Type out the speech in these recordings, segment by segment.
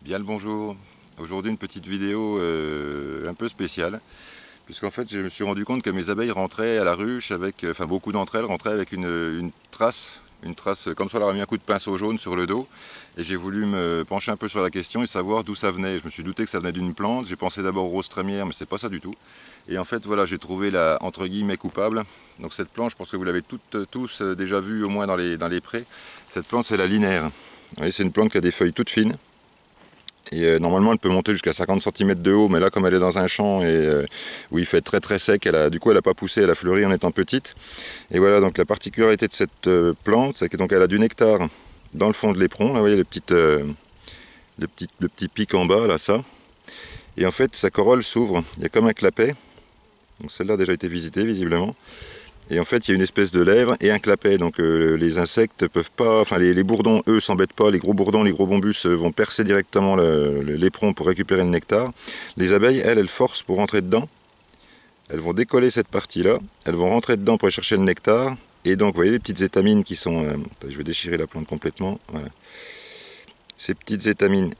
Bien le bonjour. Aujourd'hui une petite vidéo un peu spéciale, puisqu'en fait je me suis rendu compte que mes abeilles rentraient à la ruche avec, enfin beaucoup d'entre elles rentraient avec une trace comme si on leur avait mis un coup de pinceau jaune sur le dos. Et j'ai voulu me pencher un peu sur la question et savoir d'où ça venait. Je me suis douté que ça venait d'une plante, j'ai pensé d'abord aux roses trémières, mais c'est pas ça du tout. Et en fait voilà, j'ai trouvé la entre guillemets coupable. Donc cette plante, je pense que vous l'avez tous déjà vue au moins dans les prés. Cette plante c'est la linaire. Vous voyez, c'est une plante qui a des feuilles toutes fines. Et normalement elle peut monter jusqu'à 50 cm de haut, mais là comme elle est dans un champ où il fait très très sec, du coup elle n'a pas poussé, elle a fleuri en étant petite. Et voilà, donc la particularité de cette plante, c'est qu'elle a du nectar dans le fond de l'éperon, là vous voyez le petit pic en bas, là ça. Et en fait sa corolle s'ouvre, il y a comme un clapet, donc celle-là a déjà été visitée visiblement. Et en fait, il y a une espèce de lèvre et un clapet, donc les insectes peuvent pas, enfin les bourdons, eux, s'embêtent pas, les gros bourdons, les gros bombus vont percer directement l'éperon pour récupérer le nectar. Les abeilles, elles forcent pour rentrer dedans, elles vont décoller cette partie-là, elles vont rentrer dedans pour aller chercher le nectar, et donc vous voyez les petites étamines qui sont, je vais déchirer la plante complètement, voilà. Ces petites étamines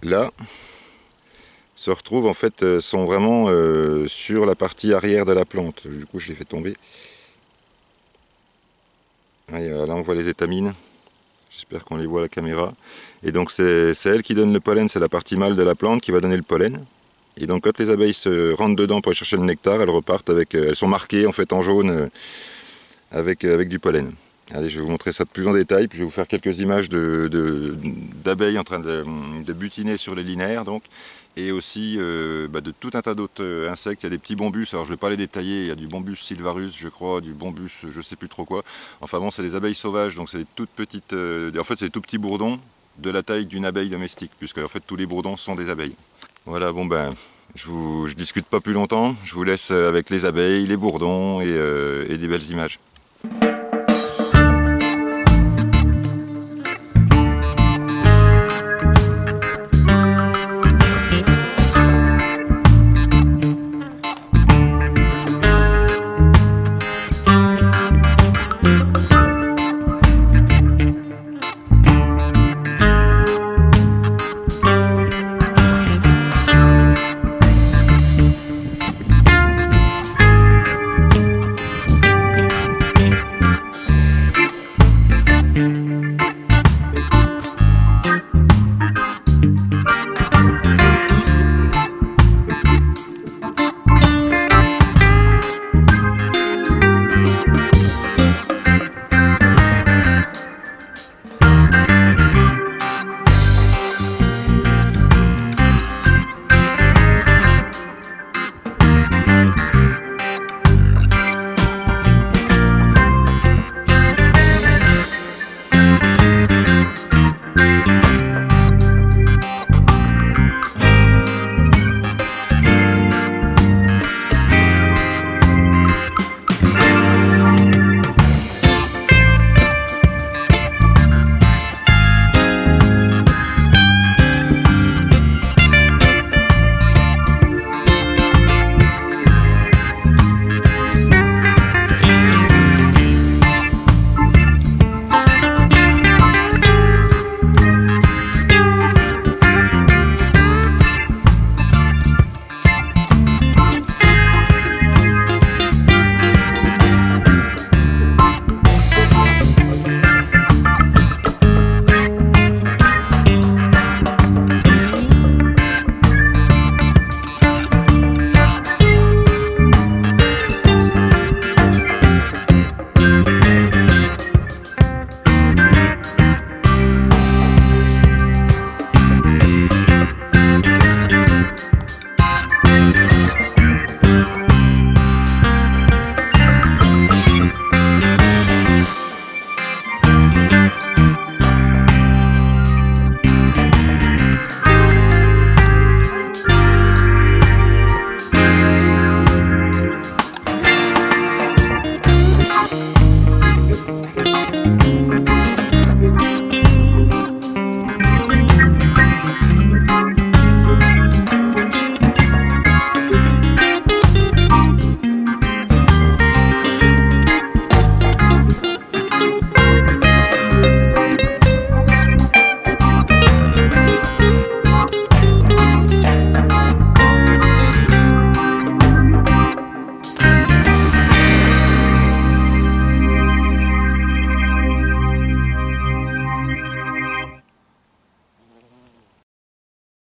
là se retrouvent en fait, sont vraiment sur la partie arrière de la plante, du coup je les fais tomber. Là on voit les étamines, j'espère qu'on les voit à la caméra. Et donc c'est elle qui donne le pollen, c'est la partie mâle de la plante qui va donner le pollen. Et donc quand les abeilles se rentrent dedans pour aller chercher le nectar, elles repartent avec, elles sont marquées en fait en jaune avec du pollen. Allez, je vais vous montrer ça plus en détail, puis je vais vous faire quelques images d'abeilles en train de butiner sur les linaires, donc, et aussi de tout un tas d'autres insectes. Il y a des petits bombus, alors je ne vais pas les détailler, il y a du bombus silvarus, je crois, du bombus je ne sais plus trop quoi. Enfin bon, c'est des abeilles sauvages, donc c'est des toutes petites, en fait c'est des tout petits bourdons de la taille d'une abeille domestique, puisque en fait tous les bourdons sont des abeilles. Voilà, bon ben, je discute pas plus longtemps, je vous laisse avec les abeilles, les bourdons et des belles images.